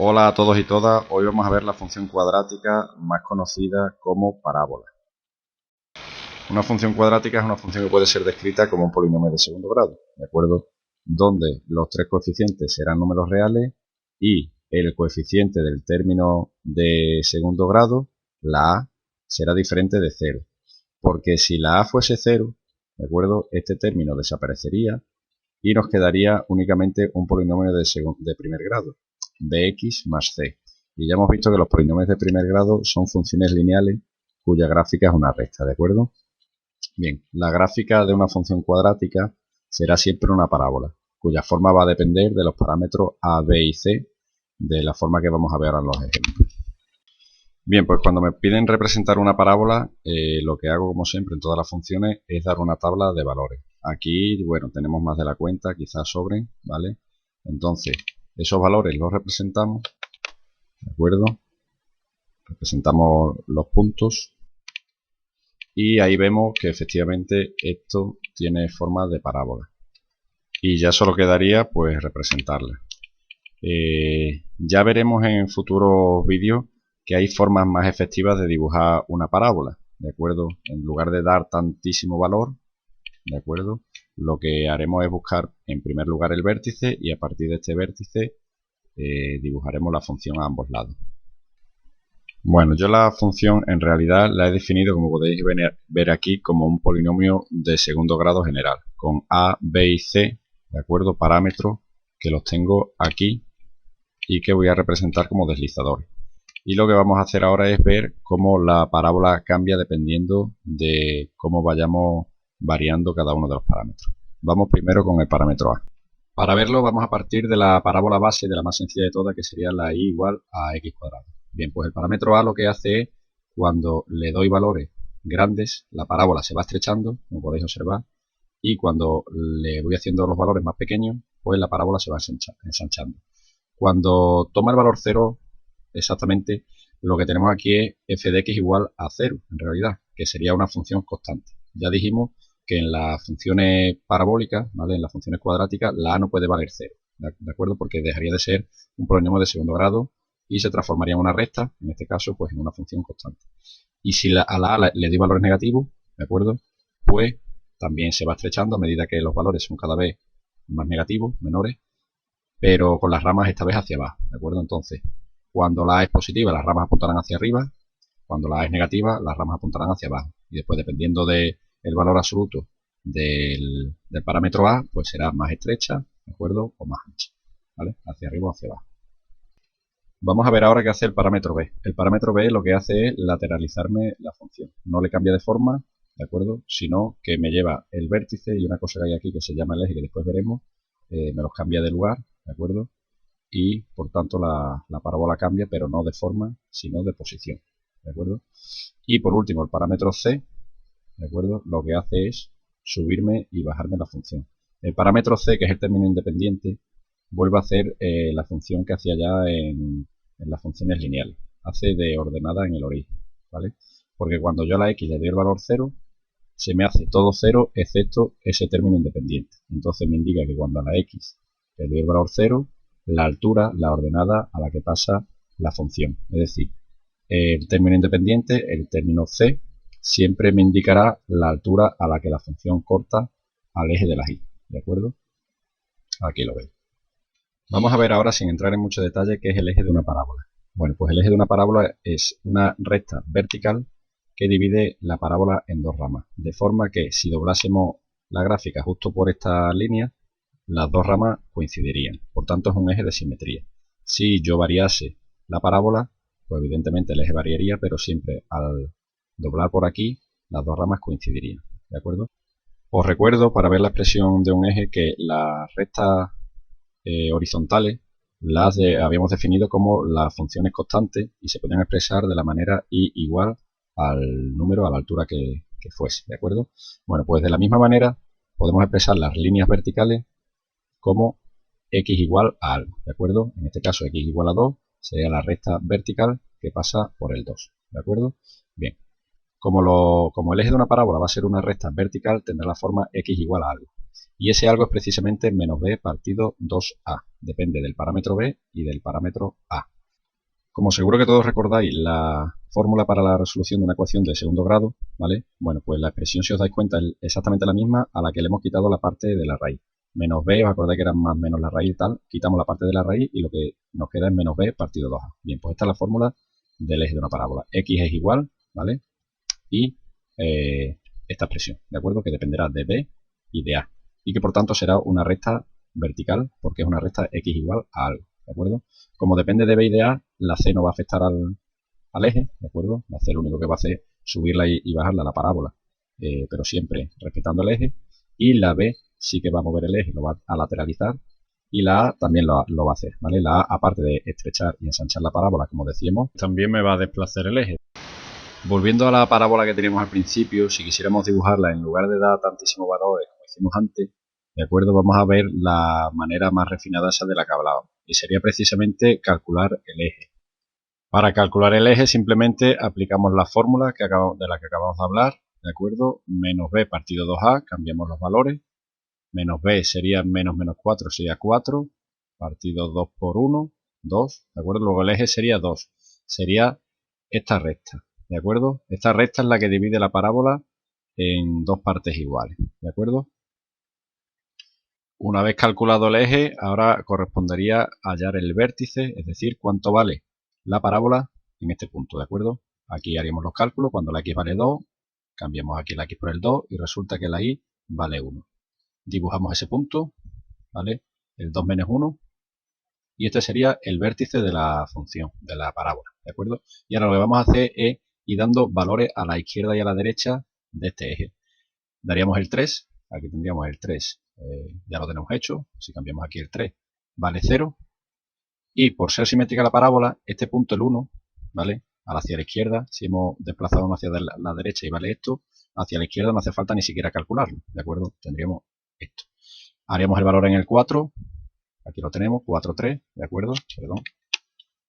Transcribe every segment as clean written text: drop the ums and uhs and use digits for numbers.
Hola a todos y todas, hoy vamos a ver la función cuadrática más conocida como parábola. Una función cuadrática es una función que puede ser descrita como un polinomio de segundo grado, ¿de acuerdo? Donde los tres coeficientes serán números reales y el coeficiente del término de segundo grado, la a, será diferente de 0. Porque si la a fuese 0, ¿de acuerdo? Este término desaparecería y nos quedaría únicamente un polinomio de primer grado, bx más c. Y ya hemos visto que los polinomios de primer grado son funciones lineales cuya gráfica es una recta, ¿de acuerdo? Bien, la gráfica de una función cuadrática será siempre una parábola, cuya forma va a depender de los parámetros a, b y c, de la forma que vamos a ver ahora en los ejemplos. Bien, pues cuando me piden representar una parábola, lo que hago como siempre en todas las funciones es dar una tabla de valores. Aquí, bueno, tenemos más de la cuenta, quizás sobren, ¿vale? Entonces, esos valores los representamos, ¿de acuerdo? Representamos los puntos y ahí vemos que efectivamente esto tiene forma de parábola. Y ya solo quedaría pues representarla. Ya veremos en futuros vídeos que hay formas más efectivas de dibujar una parábola, ¿de acuerdo? En lugar de dar tantísimo valor, ¿de acuerdo? Lo que haremos es buscar en primer lugar el vértice y a partir de este vértice dibujaremos la función a ambos lados. Bueno, yo la función en realidad la he definido, como podéis ver aquí, como un polinomio de segundo grado general, con a, b y c, ¿de acuerdo? Parámetros que los tengo aquí y que voy a representar como deslizadores. Y lo que vamos a hacer ahora es ver cómo la parábola cambia dependiendo de cómo vayamos variando cada uno de los parámetros. Vamos primero con el parámetro a. Para verlo vamos a partir de la parábola base, de la más sencilla de todas, que sería la y igual a x cuadrado. Bien, pues el parámetro a lo que hace es, cuando le doy valores grandes, la parábola se va estrechando, como podéis observar, y cuando le voy haciendo los valores más pequeños, pues la parábola se va ensanchando. Cuando toma el valor 0, exactamente lo que tenemos aquí es f de x igual a 0, en realidad, que sería una función constante. Ya dijimos que en las funciones parabólicas, ¿vale? En las funciones cuadráticas, la a no puede valer 0, ¿de acuerdo? Porque dejaría de ser un polinomio de segundo grado y se transformaría en una recta, en este caso, pues en una función constante. Y si a la a le doy valores negativos, ¿de acuerdo? Pues también se va estrechando a medida que los valores son cada vez más negativos, menores, pero con las ramas esta vez hacia abajo, ¿de acuerdo? Entonces, cuando la A es positiva, las ramas apuntarán hacia arriba, cuando la A es negativa, las ramas apuntarán hacia abajo. Y después, dependiendo del valor absoluto del parámetro A, pues será más estrecha, ¿de acuerdo? O más ancha, ¿vale? Hacia arriba o hacia abajo. Vamos a ver ahora qué hace el parámetro B. El parámetro B lo que hace es lateralizarme la función. No le cambia de forma, ¿de acuerdo? Sino que me lleva el vértice y una cosa que hay aquí que se llama el eje, que después veremos, me los cambia de lugar, ¿de acuerdo? Y por tanto la parábola cambia, pero no de forma, sino de posición, ¿de acuerdo? Y por último, el parámetro C, ¿de acuerdo? Lo que hace es subirme y bajarme la función. El parámetro C, que es el término independiente, vuelve a hacer la función que hacía ya en las funciones lineales. Hace de ordenada en el origen, ¿vale? Porque cuando yo a la x le doy el valor 0, se me hace todo 0 excepto ese término independiente. Entonces me indica que cuando a la x le doy el valor 0, la altura, la ordenada a la que pasa la función. Es decir, el término independiente, el término c, siempre me indicará la altura a la que la función corta al eje de la y, ¿de acuerdo? Aquí lo veis. Vamos a ver ahora, sin entrar en mucho detalle, qué es el eje de una parábola. Bueno, pues el eje de una parábola es una recta vertical que divide la parábola en dos ramas, de forma que si doblásemos la gráfica justo por esta línea, las dos ramas coincidirían. Por tanto, es un eje de simetría. Si yo variase la parábola, pues evidentemente el eje variaría, pero siempre al doblar por aquí, las dos ramas coincidirían, ¿de acuerdo? Os recuerdo, para ver la expresión de un eje, que las rectas horizontales las habíamos definido como las funciones constantes y se podían expresar de la manera y igual al número, a la altura que fuese, ¿de acuerdo? Bueno, pues de la misma manera podemos expresar las líneas verticales como x igual a algo, ¿de acuerdo? En este caso x igual a 2 sería la recta vertical que pasa por el 2, ¿de acuerdo? Bien, como el eje de una parábola va a ser una recta vertical, tendrá la forma x igual a algo. Y ese algo es precisamente menos b partido 2a. Depende del parámetro b y del parámetro a. Como seguro que todos recordáis la fórmula para la resolución de una ecuación de segundo grado, ¿vale? Bueno, pues la expresión, si os dais cuenta, es exactamente la misma a la que le hemos quitado la parte de la raíz. Menos b, os acordáis que era más menos la raíz y tal, quitamos la parte de la raíz y lo que nos queda es menos b partido 2a. Bien, pues esta es la fórmula del eje de una parábola. X es igual, ¿vale? Y esta expresión, ¿de acuerdo? Que dependerá de b y de a. Y que por tanto será una recta vertical porque es una recta x igual a algo, ¿de acuerdo? Como depende de b y de a, la c no va a afectar al eje, ¿de acuerdo? La c lo único que va a hacer es subirla y bajarla a la parábola, pero siempre respetando el eje. Y la b sí que va a mover el eje, lo va a lateralizar. Y la A también lo va a hacer, ¿vale? La A, aparte de estrechar y ensanchar la parábola, como decíamos, también me va a desplazar el eje. Volviendo a la parábola que teníamos al principio, si quisiéramos dibujarla en lugar de dar tantísimos valores como hicimos antes, ¿de acuerdo? Vamos a ver la manera más refinada esa de la que hablábamos. Y sería precisamente calcular el eje. Para calcular el eje simplemente aplicamos la fórmula de la que acabamos de hablar, ¿de acuerdo? Menos b partido 2a, cambiamos los valores. Menos b sería menos 4, sería 4, partido 2 por 1, 2, ¿de acuerdo? Luego el eje sería 2, sería esta recta, ¿de acuerdo? Esta recta es la que divide la parábola en dos partes iguales, ¿de acuerdo? Una vez calculado el eje, ahora correspondería hallar el vértice, es decir, cuánto vale la parábola en este punto, ¿de acuerdo? Aquí haríamos los cálculos, cuando la x vale 2, cambiamos aquí la x por el 2 y resulta que la y vale 1. Dibujamos ese punto, ¿vale? El 2 menos 1. Y este sería el vértice de la función, de la parábola, ¿de acuerdo? Y ahora lo que vamos a hacer es ir dando valores a la izquierda y a la derecha de este eje. Daríamos el 3, aquí tendríamos el 3, ya lo tenemos hecho. Si cambiamos aquí el 3, vale 0. Y por ser simétrica la parábola, este punto, el 1, ¿vale? Hacia la izquierda, si hemos desplazado uno hacia la derecha y vale esto, hacia la izquierda no hace falta ni siquiera calcularlo, ¿de acuerdo? Tendríamos esto. Haríamos el valor en el 4, aquí lo tenemos, 4, 3, ¿de acuerdo? Perdón.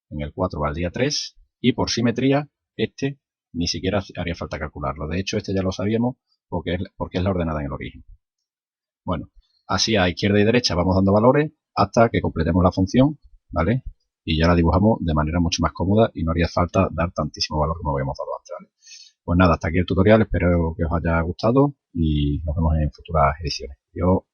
En el 4 valdría 3, y por simetría, este ni siquiera haría falta calcularlo. De hecho, este ya lo sabíamos porque es la ordenada en el origen. Bueno, así a izquierda y derecha vamos dando valores hasta que completemos la función, ¿vale? Y ya la dibujamos de manera mucho más cómoda y no haría falta dar tantísimo valor como habíamos dado antes, ¿vale? Pues nada, hasta aquí el tutorial, espero que os haya gustado y nos vemos en futuras ediciones. Adiós.